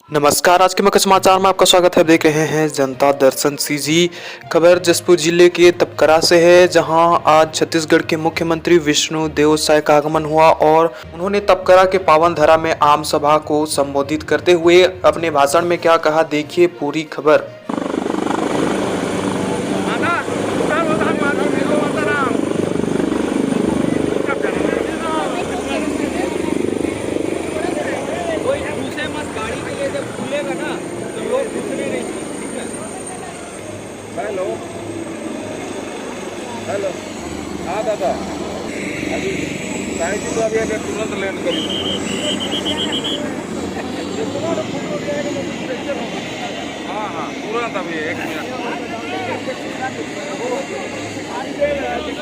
नमस्कार। आज के मुख्य समाचार में आपका स्वागत है। देख रहे हैं जनता दर्शन सीजी। खबर जसपुर जिले के तपकरा से है, जहां आज छत्तीसगढ़ के मुख्यमंत्री विष्णुदेव साय का आगमन हुआ और उन्होंने तपकरा के पावन धरा में आम सभा को संबोधित करते हुए अपने भाषण में क्या कहा, देखिए पूरी खबर। हेलो हेलो हाँ दादा, अभी साइंस तो अभी अगर तुरंत लैंड करी हाँ हाँ तुरंत अभी 1 मिनट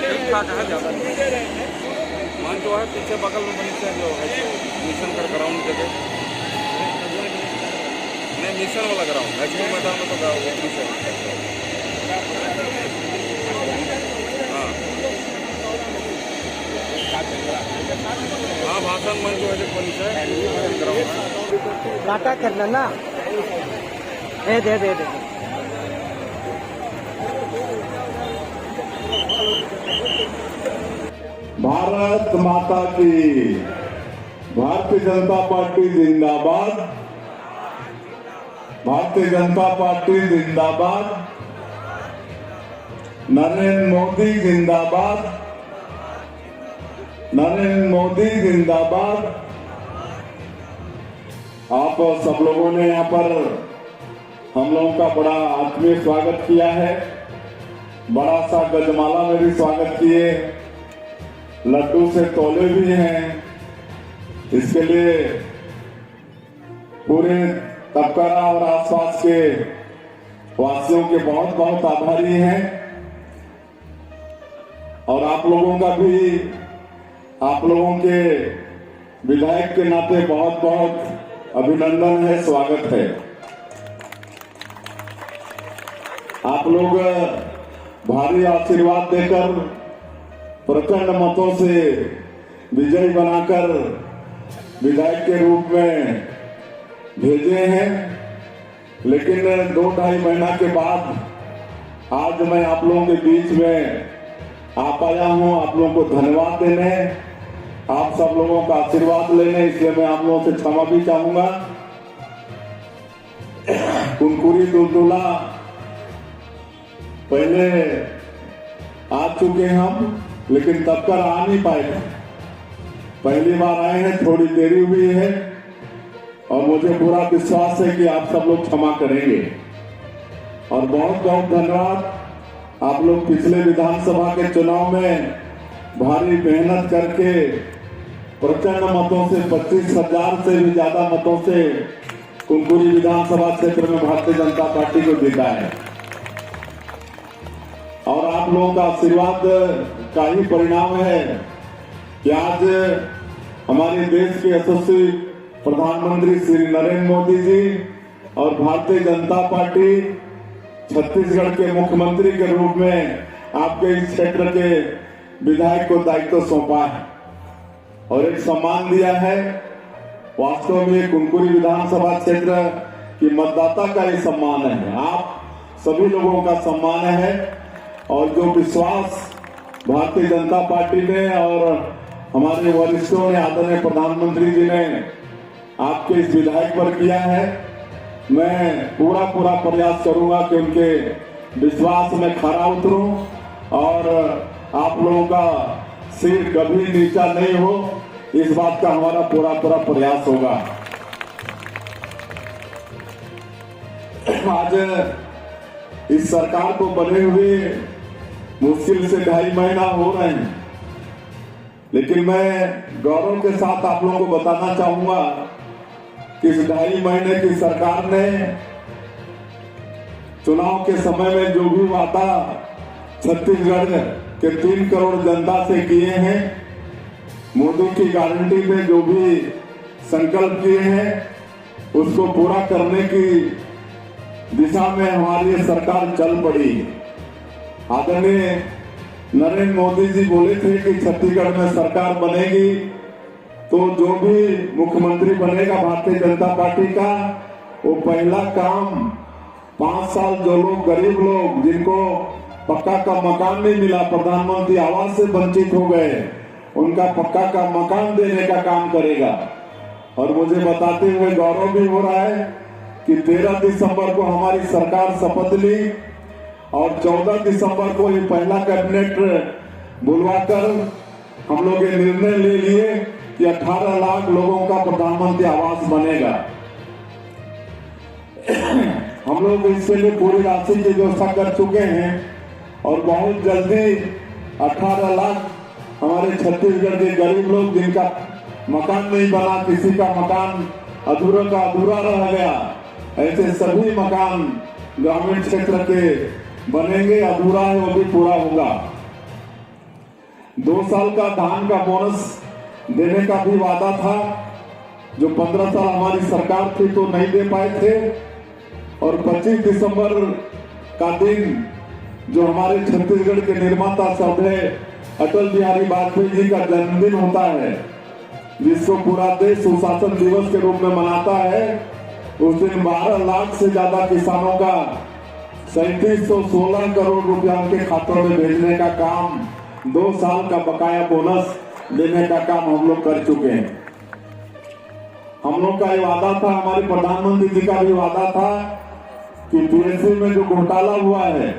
ठीक ठाक है। ज़्यादा मान जो है पीछे बगल में बनी से जो है मिशन का ग्राउंड जगह नहीं, मिशन वाला ग्राउंड है मैदान में तो मिशन हाँ भाषण मंच जो है काटा करना ना दे भारत माता की, भारतीय जनता पार्टी जिंदाबाद, भारतीय जनता पार्टी जिंदाबाद, नरेंद्र मोदी जिंदाबाद, नरेंद्र मोदी जिंदाबाद। आप सब लोगों ने यहाँ पर हम लोगों का बड़ा आत्मीय स्वागत किया है, बड़ा सा गजमाला में भी स्वागत किए, लड्डू से तोले भी हैं। इसके लिए पूरे तपकरा और आसपास के वासियों के बहुत बहुत आभारी हैं और आप लोगों का भी, आप लोगों के विधायक के नाते बहुत बहुत अभिनंदन है, स्वागत है। आप लोग भारी आशीर्वाद देकर प्रचंड मतों से विजयी बनाकर विधायक के रूप में भेजे हैं, लेकिन 2-2.5 महीना के बाद आज मैं आप लोगों के बीच में आ पाया हूं, आप लोगों को धन्यवाद देने, आप सब लोगों का आशीर्वाद लेने। इसलिए मैं आप लोगों से क्षमा भी चाहूंगा। कुनकुरी दुलदुला पहले आ चुके हम, लेकिन तब कर आ नहीं पाए थे। पहली बार आए हैं, थोड़ी देरी हुई है और मुझे पूरा विश्वास है कि आप सब लोग क्षमा करेंगे। और बहुत बहुत धन्यवाद। आप लोग पिछले विधानसभा के चुनाव में भारी मेहनत करके प्रचंड मतों से 25,000 से भी ज्यादा मतों से कुनकुरी विधानसभा क्षेत्र में भारतीय जनता पार्टी को जीता है और आप लोगों का आशीर्वाद का ही परिणाम है कि आज हमारे देश के यशस्वी प्रधानमंत्री श्री नरेंद्र मोदी जी और भारतीय जनता पार्टी छत्तीसगढ़ के मुख्यमंत्री के रूप में आपके इस क्षेत्र के विधायक को दायित्व सौंपा है और एक सम्मान दिया है। वास्तव में कुनकुरी विधानसभा क्षेत्र की मतदाता का ये सम्मान है, आप सभी लोगों का सम्मान है। और जो विश्वास भारतीय जनता पार्टी ने और हमारे वरिष्ठों ने, आदरणीय प्रधानमंत्री जी ने आपके इस विधायक पर किया है, मैं पूरा प्रयास करूंगा कि उनके विश्वास में खरा उतरूं और आप लोगों का सिर कभी नीचा नहीं हो, इस बात का हमारा पूरा प्रयास होगा। आज इस सरकार को बने हुए मुश्किल से 2.5 महीना हो रहे हैं, लेकिन मैं गौरव के साथ आप लोगों को बताना चाहूंगा कि इस 2.5 महीने की सरकार ने चुनाव के समय में जो भी वादा छत्तीसगढ़ के 3 करोड़ जनता से किए हैं, मोदी की गारंटी में जो भी संकल्प किए हैं, उसको पूरा करने की दिशा में हमारी सरकार चल पड़ी। आदरणीय नरेंद्र मोदी जी बोले थे कि छत्तीसगढ़ में सरकार बनेगी तो जो भी मुख्यमंत्री बनेगा भारतीय जनता पार्टी का, वो पहला काम 5 साल जो लोग गरीब लोग जिनको पक्का का मकान नहीं मिला, प्रधानमंत्री आवास से वंचित हो गए, उनका पक्का का मकान देने का काम करेगा। और मुझे बताते हुए गौरव भी हो रहा है कि 13 दिसंबर को हमारी सरकार शपथ ली और 14 दिसंबर को ये पहला कैबिनेट बुलवाकर हम लोग ये निर्णय ले लिए कि 18 लाख लोगों का प्रधानमंत्री आवास बनेगा। हम लोग इसके लिए पूरी राशि की व्यवस्था कर चुके हैं और बहुत जल्दी 18 लाख हमारे छत्तीसगढ़ के गरीब लोग जिनका मकान नहीं बना, किसी का मकान अधूरा का अधूरा रह गया, ऐसे सभी मकान ग्रामीण क्षेत्र के बनेंगे। अधूरा है वो भी पूरा होगा। 2 साल का धान का बोनस देने का भी वादा था, जो 15 साल हमारी सरकार थी तो नहीं दे पाए थे। और 25 दिसंबर का दिन जो हमारे छत्तीसगढ़ के निर्माता सभ्य अटल बिहारी वाजपेयी जी का जन्मदिन होता है, जिसको पूरा देश सुशासन दिवस के रूप में मनाता है, उस दिन 12 लाख से ज्यादा किसानों का 3716 करोड़ रुपया उनके खातों में भेजने का काम, 2 साल का बकाया बोनस देने का काम हम लोग कर चुके हैं। हम लोग का ये वादा था, हमारे प्रधानमंत्री जी का भी वादा था कि पीएससी में जो घोटाला हुआ है,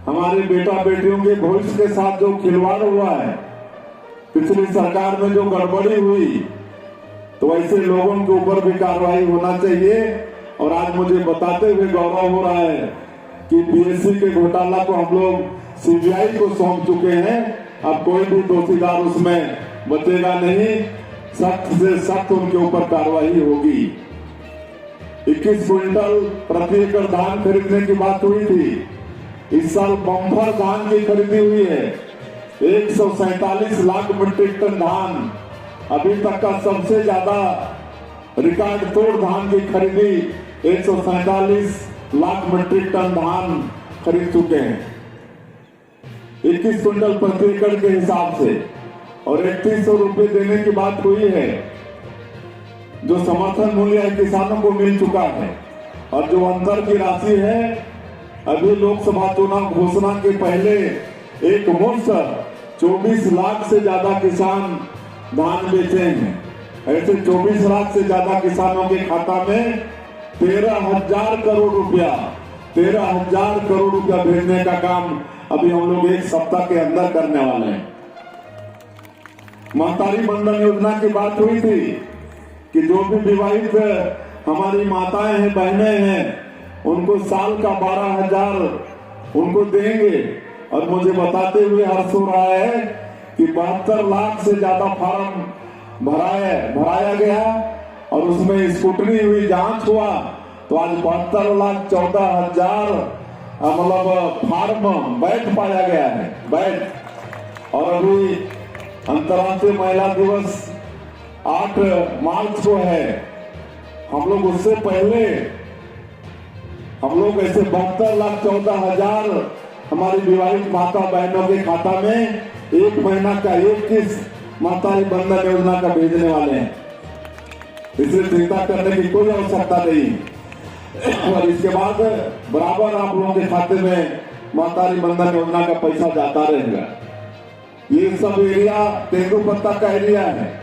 हमारे बेटा बेटियों के भविष्य के साथ जो खिलवाड़ हुआ है, पिछली सरकार में जो गड़बड़ी हुई, तो ऐसे लोगों के ऊपर भी कार्रवाई होना चाहिए। और आज मुझे बताते हुए गौरव हो रहा है कि पीएससी के घोटाला को हम लोग सीबीआई को सौंप चुके हैं। अब कोई भी दोषीदार उसमें बचेगा नहीं, सख्त से सख्त उनके ऊपर कार्रवाई होगी। 21 क्विंटल प्रति एकड़ धान खरीदने की बात हुई थी, इस साल बम्पर धान की खरीदी हुई है। 147 लाख मीट्रिक टन धान, अभी तक का सबसे ज्यादा रिकॉर्ड तोड़ धान की खरीदी 147 लाख मीट्रिक टन धान खरीद चुके हैं 21 क्विंटल प्रति एकड़ के हिसाब से। और 3100 रुपए देने की बात हुई है, जो समर्थन मूल्य किसानों को मिल चुका है। और जो अंतर की राशि है, अभी लोकसभा चुनाव घोषणा के पहले एक मुश्त 24 लाख से ज्यादा किसान धान बेचे हैं। ऐसे 24 लाख से ज्यादा किसानों के खाता में 13,000 करोड़ रुपया भेजने का काम अभी हम लोग 1 सप्ताह के अंदर करने वाले हैं। महतारी बंधन योजना की बात हुई थी कि जो भी विवाहित हमारी माताएं हैं, बहनें हैं, उनको साल का 12,000 उनको देंगे। और मुझे बताते हुए हर्ष हो रहा है कि 72 लाख से ज्यादा फार्म भराया गया और उसमें स्क्रूटनी हुई, जांच हुआ, तो आज 72 लाख 14,000 मतलब फार्म वैध पाया गया है, वैध। और अभी अंतर्राष्ट्रीय महिला दिवस 8 मार्च को है, हम लोग उससे पहले हम लोग ऐसे 72 लाख 14,000 हमारी विवाहित माता बहनों के खाता में 1 महीना का 1 किस्त महतारी बंधन योजना का भेजने वाले हैं। इसलिए चिंता करने की कोई आवश्यकता नहीं। और इसके बाद बराबर आप लोगों के खाते में महतारी बंधन योजना का पैसा जाता रहेगा। ये सब एरिया तेंदुपत्ता का एरिया है।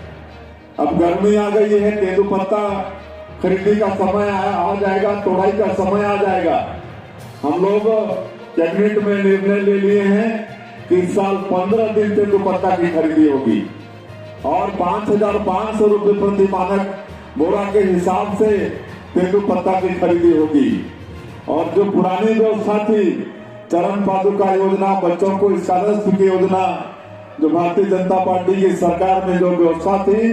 अब गर्मी आ गई है, तेंदुपत्ता खरीदी का समय आ जाएगा, तोड़ाई का समय आ जाएगा। हम लोग कैबिनेट में निर्णय ले लिए हैं कि इस साल 15 दिन तेंदुपत्ता की खरीदी होगी और 5,500 रुपए प्रति मानक बोरा के हिसाब से तेंदुपत्ता की खरीदी होगी। और जो पुरानी व्यवस्था थी, चरण पादुका योजना, बच्चों को स्कॉलरशिप की योजना, जो भारतीय जनता पार्टी की सरकार में जो व्यवस्था थी,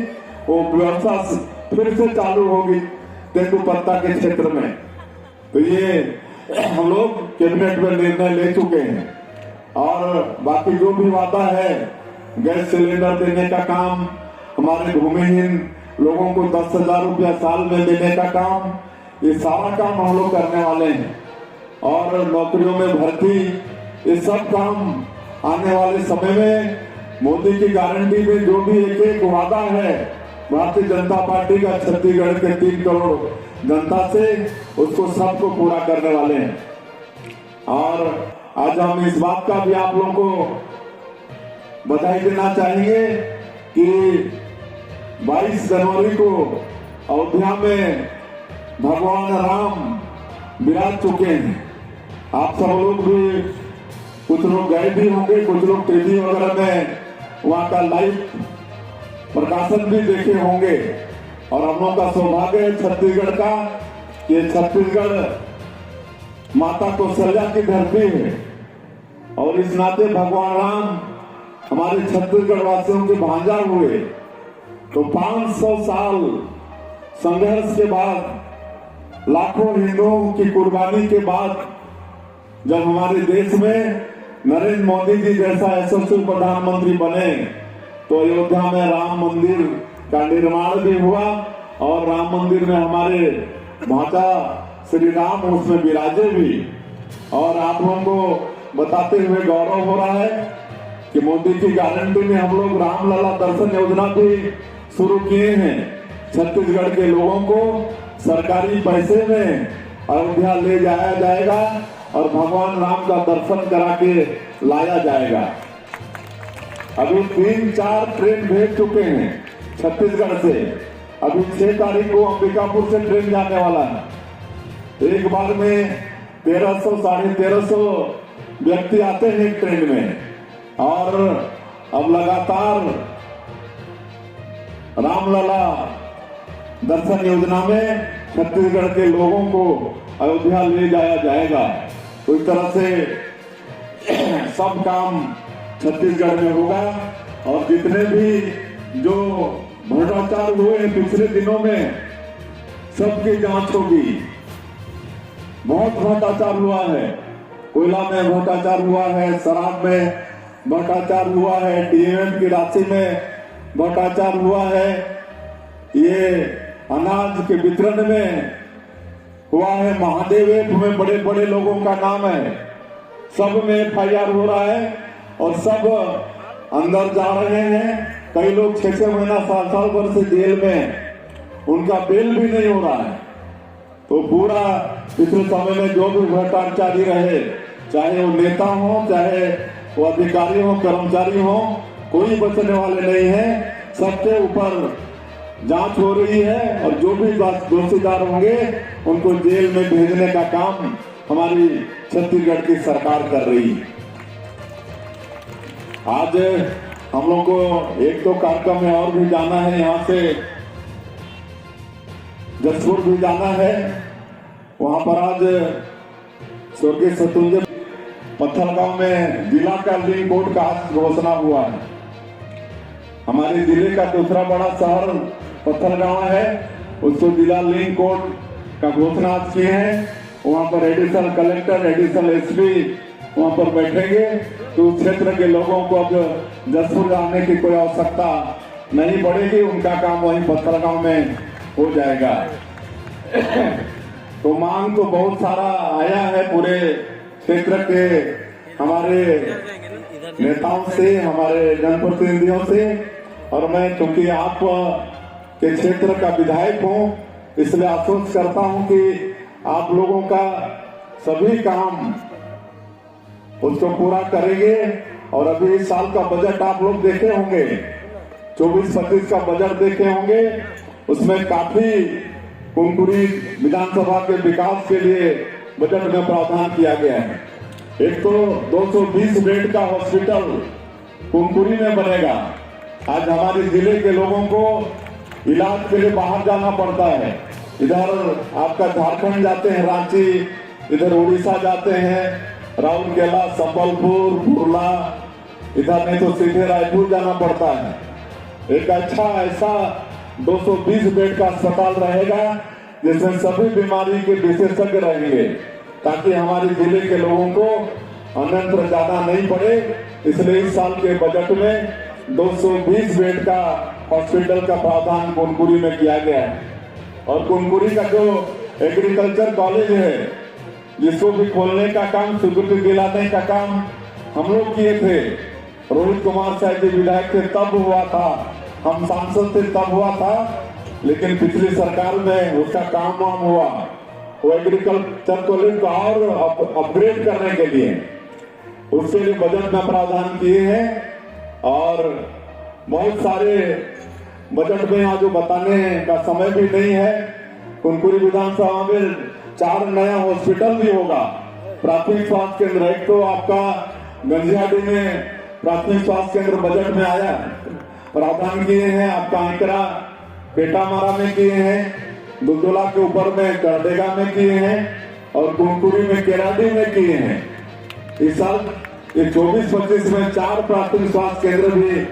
वो व्यवस्था फिर से चालू होगी तेंदुपत्ता के क्षेत्र में। तो ये हम लोग कैबिनेट में निर्णय ले चुके हैं। और बाकी जो भी वादा है, गैस सिलेंडर देने का काम, हमारे भूमिहीन लोगों को 10,000 रुपया साल में देने का काम, ये सारा काम हम लोग करने वाले हैं। और नौकरियों में भर्ती, ये सब काम आने वाले समय में मोदी की गारंटी में जो भी एक वादा है, भारतीय जनता पार्टी का छत्तीसगढ़ के 3 करोड़ जनता से उसको सबको पूरा करने वाले हैं। और आज हम इस बात का भी आप लोगों को बधाई देना चाहेंगे कि 22 जनवरी को अयोध्या में भगवान राम विराज चुके हैं। आप सब लोग भी, कुछ लोग गए भी होंगे, कुछ लोग टीवी वगैरह में वहां का लाइव प्रकाशन भी देखे होंगे। और हम लोगों का सौभाग्य है छत्तीसगढ़ का कि छत्तीसगढ़ माता कौशल्या की धरती है और इस नाते भगवान राम हमारे छत्तीसगढ़ वासियों के भांजा हुए। तो 500 साल संघर्ष के बाद, लाखों हिंदुओं की कुर्बानी के बाद जब हमारे देश में नरेंद्र मोदी जी जैसा यशस्वी प्रधानमंत्री बने तो अयोध्या में राम मंदिर का निर्माण भी हुआ और राम मंदिर में हमारे माता श्री राम उसमें विराजे भी। और आप लोगों को बताते हुए गौरव हो रहा है कि मोदी की गारंटी में हम लोग रामलला दर्शन योजना भी शुरू किए हैं। छत्तीसगढ़ के लोगों को सरकारी पैसे में अयोध्या ले जाया जाएगा और भगवान राम का दर्शन करा के लाया जाएगा। अभी 3-4 ट्रेन भेज चुके हैं छत्तीसगढ़ से। अभी 6 तारीख को अंबिकापुर से ट्रेन जाने वाला है। एक बार में 1300 साढ़े 1300 व्यक्ति आते हैं ट्रेन में। और अब लगातार रामलला दर्शन योजना में छत्तीसगढ़ के लोगों को अयोध्या ले जाया जाएगा। तो इस तरह से सब काम छत्तीसगढ़ में होगा। और जितने भी जो भ्रष्टाचार हुए हैं पिछले दिनों में, सबकी जांच होगी। बहुत भ्रष्टाचार हुआ है, कोयला में भ्रष्टाचार हुआ है, शराब में भ्रष्टाचार हुआ है, डीएम की राशि में भ्रष्टाचार हुआ है, ये अनाज के वितरण में हुआ है, महादेव ऐप में बड़े बड़े लोगों का नाम है, सब में एफआईआर हो रहा है और सब अंदर जा रहे हैं। कई लोग 6-6 महीना 7 भर से जेल में, उनका बेल भी नहीं हो रहा है। तो पूरा पिछले समय में जो भी भ्रष्टाचारी रहे, चाहे वो नेता हो, चाहे वो अधिकारी हो, कर्मचारी हो, कोई बचने वाले नहीं है। सबके ऊपर जांच हो रही है और जो भी दोषीदार होंगे उनको जेल में भेजने का काम हमारी छत्तीसगढ़ की सरकार कर रही है। आज हम लोग को एक तो कार्यक्रम में और भी जाना है, यहाँ से जसपुर भी जाना है। वहां पर आज स्वर्गीय शत्रुंजय पत्थलगांव में जिला का लिंक कोड का आज घोषणा हुआ है। हमारे जिले का दूसरा बड़ा शहर पत्थलगांव है, उसको जिला लिंक कोड का घोषणा आज किए हैं। वहां पर एडिशनल कलेक्टर, एडिशनल एसपी वहां पर बैठेंगे तो उस क्षेत्र के लोगों को अब जसपुर जाने की कोई आवश्यकता नहीं पड़ेगी, उनका काम वहीं पत्थलगांव में हो जाएगा। तो मांग तो बहुत सारा आया है पूरे क्षेत्र के हमारे नेताओं से, हमारे जनप्रतिनिधियों से। और मैं क्योंकि आप के क्षेत्र का विधायक हूं, इसलिए आश्वस्त करता हूं कि आप लोगों का सभी काम उसको पूरा करेंगे। और अभी इस साल का बजट आप लोग देखे होंगे, 24-25 का बजट देखे होंगे, उसमें काफी कुनकुरी विधानसभा के विकास के लिए बजट में प्रावधान किया गया है। एक तो 220 बेड का हॉस्पिटल कुनकुरी में बनेगा। आज हमारे जिले के लोगों को इलाज के लिए बाहर जाना पड़ता है, इधर आपका झारखंड जाते हैं रांची, इधर उड़ीसा जाते हैं राउरकेला, संबलपुर, बुरला, इधर नहीं तो सीधे रायपुर जाना पड़ता है। एक अच्छा ऐसा 220 बेड का अस्पताल रहेगा जिसमें सभी बीमारी के विशेषज्ञ रहेंगे, ताकि हमारे जिले के लोगों को अनंत ज्यादा नहीं पड़े। इसलिए इस साल के बजट में 220 बेड का हॉस्पिटल का प्रावधान कुनकुरी में किया गया है। और कुनकुरी का जो एग्रीकल्चर कॉलेज है, जिसको भी खोलने का काम, स्वीकृति दिलाने का काम हम लोग किए थे। रोहित कुमार साहब जी विधायक थे तब हुआ था, हम सांसद थे तब हुआ था। लेकिन पिछली सरकार में उसका काम वाम हुआ, वो एग्रीकल्चर कॉलेज को और अपग्रेड करने के लिए उसके लिए बजट में प्रावधान किए हैं। और बहुत सारे बजट में आज जो बताने का समय भी नहीं है। कुनकुरी विधानसभा में 4 नया हॉस्पिटल भी होगा, प्राथमिक स्वास्थ्य केंद्र। एक तो आपका गंजियाडी में प्राथमिक स्वास्थ्य केंद्र बजट में आया, प्रावधान किए हैं। आपका आंकड़ा पेटामारा में किए हैं, दुलदुला के ऊपर में करडेगा में किए हैं और कुनकुरी में केराडी में किए हैं। इस साल ये 24-25 में 4 प्राथमिक स्वास्थ्य केंद्र भी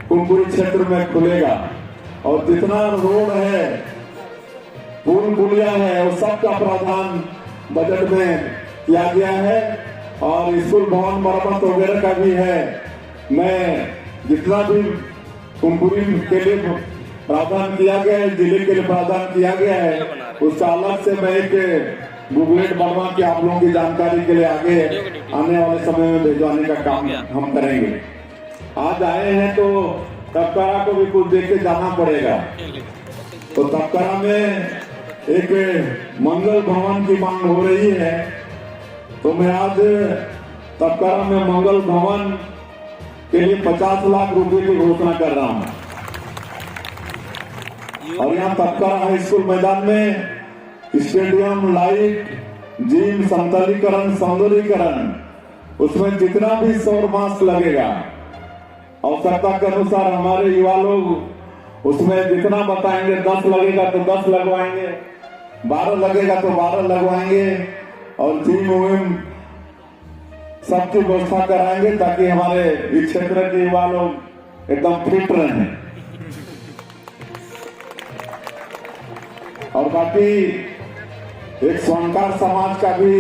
कुनकुरी क्षेत्र में खुलेगा। और जितना रोड है, पुल पुलिया है, वो सबका प्रावधान बजट में किया गया है। और स्कूल भवन मरम्मत वगैरह का भी है। मैं जितना भी कुनकुरी के लिए प्रावधान किया गया है, जिले के लिए प्रावधान किया गया है, उसका अलग से मैं एक बुकलेट बनवा के आप लोगों की जानकारी के लिए आगे आने वाले समय में भिजवाने का काम हम करेंगे। आज आए हैं तो तपकरा को भी कुछ देख के जाना पड़ेगा। तो तपकरा में एक मंगल भवन की मांग हो रही है, तो मैं आज तपकरा में मंगल भवन के लिए 50 लाख रुपए की घोषणा कर रहा हूँ। और यहाँ तपकरा हाई स्कूल मैदान में स्टेडियम, लाइट, जिम, समतलीकरण, सौंदर्यीकरण, उसमें जितना भी सौर मास्क लगेगा आवश्यकता के अनुसार हमारे युवा लोग उसमें जितना बताएंगे, 10 लगेगा तो 10 लगवाएंगे, 12 लगेगा तो 12 लगवाएंगे। और जिम विम सबकी व्यवस्था कराएंगे ताकि हमारे इस क्षेत्र के युवा लोग एकदम फिट रहें। और बाकी एक स्वर्णकार समाज का भी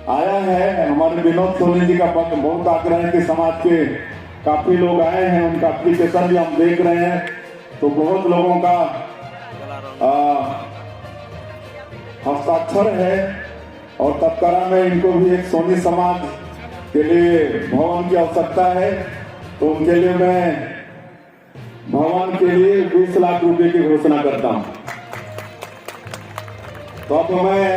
आया है। हमारे विनोद सोनी जी का बहुत आग्रह है कि समाज के काफी लोग आए हैं, उनका एप्लीकेशन भी हम देख रहे हैं। तो बहुत लोगों का हस्ताक्षर है। और तपकरा में इनको भी एक सोनी समाज के लिए भवन की आवश्यकता है, तो उनके लिए मैं भवन के लिए 20 लाख रुपए की घोषणा करता हूं। तो अब मैं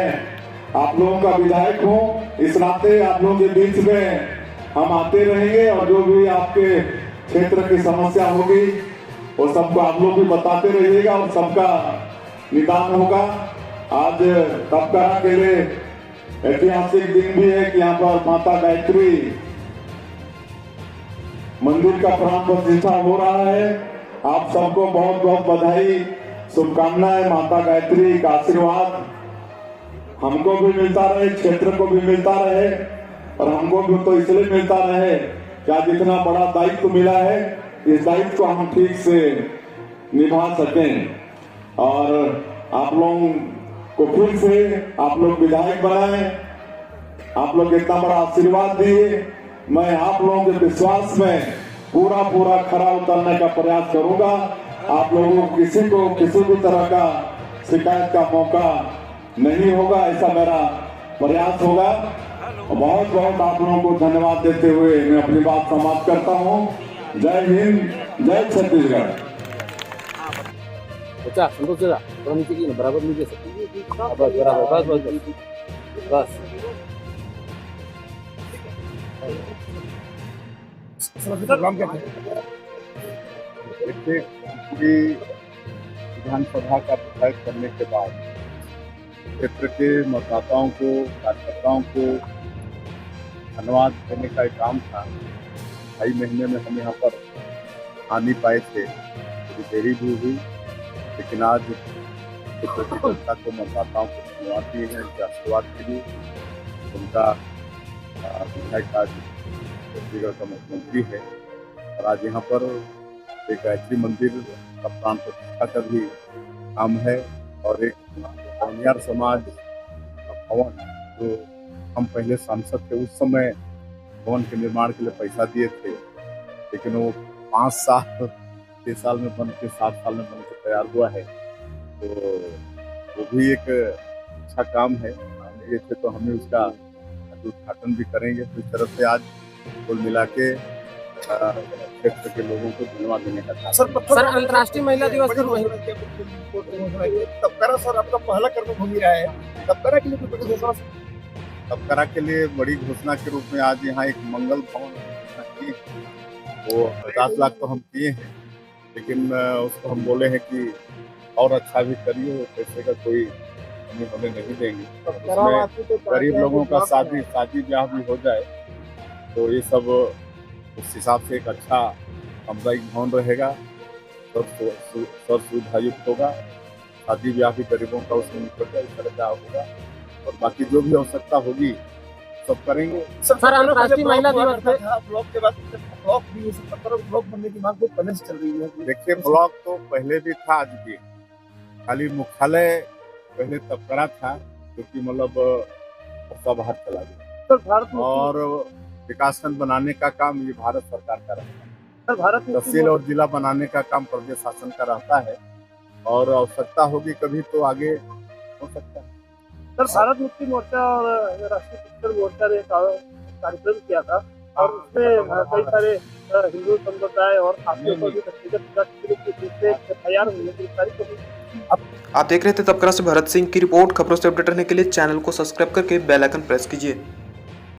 आप लोगों का विधायक हूं, इस नाते आप लोगों के बीच में हम आते रहेंगे और जो भी आपके क्षेत्र की समस्या होगी वो सबको आप लोग भी बताते रहिएगा और सबका निदान होगा। आज तपकरा के लिए ऐतिहासिक दिन भी है कि यहाँ पर माता गायत्री मंदिर का प्राण प्रतिष्ठा हो रहा है। आप सबको बहुत बहुत बधाई, शुभकामनाएं। माता गायत्री का आशीर्वाद हमको भी मिलता रहे, क्षेत्र को भी मिलता रहे। और हमको भी तो इसलिए मिलता रहे कि आज इतना बड़ा दायित्व मिला है, इस दायित्व को हम ठीक से निभा सकें। और आप लोगों को फिर से आप लोग विधायक बनाए, आप लोग इतना बड़ा आशीर्वाद दिए। मैं आप लोगों के विश्वास में पूरा खरा उतरने का प्रयास करूंगा। आप लोगों को किसी भी तरह का शिकायत का मौका नहीं होगा, ऐसा मेरा प्रयास होगा। बहुत बहुत आप लोगों को धन्यवाद देते हुए मैं अपनी बात समाप्त करता हूँ। जय हिंद, जय छत्तीसगढ़। बच्चा संतोष जरा थोड़ा नीचे की बराबर नीचे से बस बराबर बस देखिए, विधानसभा का विधायक करने के बाद क्षेत्र के मतदाताओं को, कार्यकर्ताओं को धन्यवाद देने का एक काम था। 2.5 महीने में हम यहाँ पर आ नहीं पाए थे, थोड़ी देरी भी हुई, लेकिन आज क्षेत्र की जनता को, मतदाताओं को धन्यवाद दिए हैं, उनके आशीर्वाद के लिए। उनका विधायक आज छत्तीसगढ़ का मुख्यमंत्री है और आज यहाँ पर एक गायत्री मंदिर का प्राण प्रतिष्ठा का भी काम है और एक पौनियार समाज का भवन, जो हम पहले सांसद थे उस समय भवन के निर्माण के लिए पैसा दिए थे, लेकिन वो 5 साल 6 साल में बन के 7 साल में बन के तैयार हुआ है। तो वो भी एक अच्छा काम है। ये थे तो हमें उसका उद्घाटन भी करेंगे। तो इस तरह से आज कुल मिला के क्षेत्र के लोगों को धन्यवाद देने का था। सर अंतर्राष्ट्रीय महिला दिवस पर वही तबकरा सर आपका पहला कर्मभूमि रहा है, तबकरा के लिए कोई बड़ी घोषणा? तबकरा के लिए बड़ी घोषणा के रूप में आज यहाँ एक मंगल भवन की, वो 50 लाख तो हम किए हैं, लेकिन उसको हम बोले हैं कि और अच्छा भी करिए, पैसे का कोई कमी हमें नहीं देंगे। उसमें गरीब लोगों का शादी ब्याह भी हो जाए तो ये सब उस हिसाब से एक अच्छा सामुदायिक भवन रहेगा, सब सुविधायुक्त होगा, शादी ब्याह भी गरीबों का उसमें निकलेगा, इस तरह का होगा और बाकी जो भी आवश्यकता होगी सब करेंगे। सर अंतर्राष्ट्रीय महिला दिवस पे ब्लॉक के बाद ब्लॉक भी ब्लॉक बनने की मांग बहुत पहले से चल रही है। देखिए ब्लॉक तो पहले भी था, आज भी, खाली मुख्यालय पहले तबकरा था क्योंकि मतलब सब बाहर चला गया और विकासखंड बनाने का काम ये भारत सरकार का रहता है। तहसील और जिला बनाने का काम प्रदेश शासन का रहता है और आवश्यकता होगी कभी तो आगे हो सकता है। सर भारत मुक्ति मोर्चा और राष्ट्रीय शिक्षक मोर्चा ने कार्यक्रम किया था और उसमें कई सारे हिंदू संप्रदाय और आपके ऊपर भी व्यक्तिगत तैयार हुई है। आप देख रहे थे तबकरा से भरत सिंह की रिपोर्ट। खबरों से अपडेट रहने के लिए चैनल को सब्सक्राइब करके बेल आइकन प्रेस कीजिए।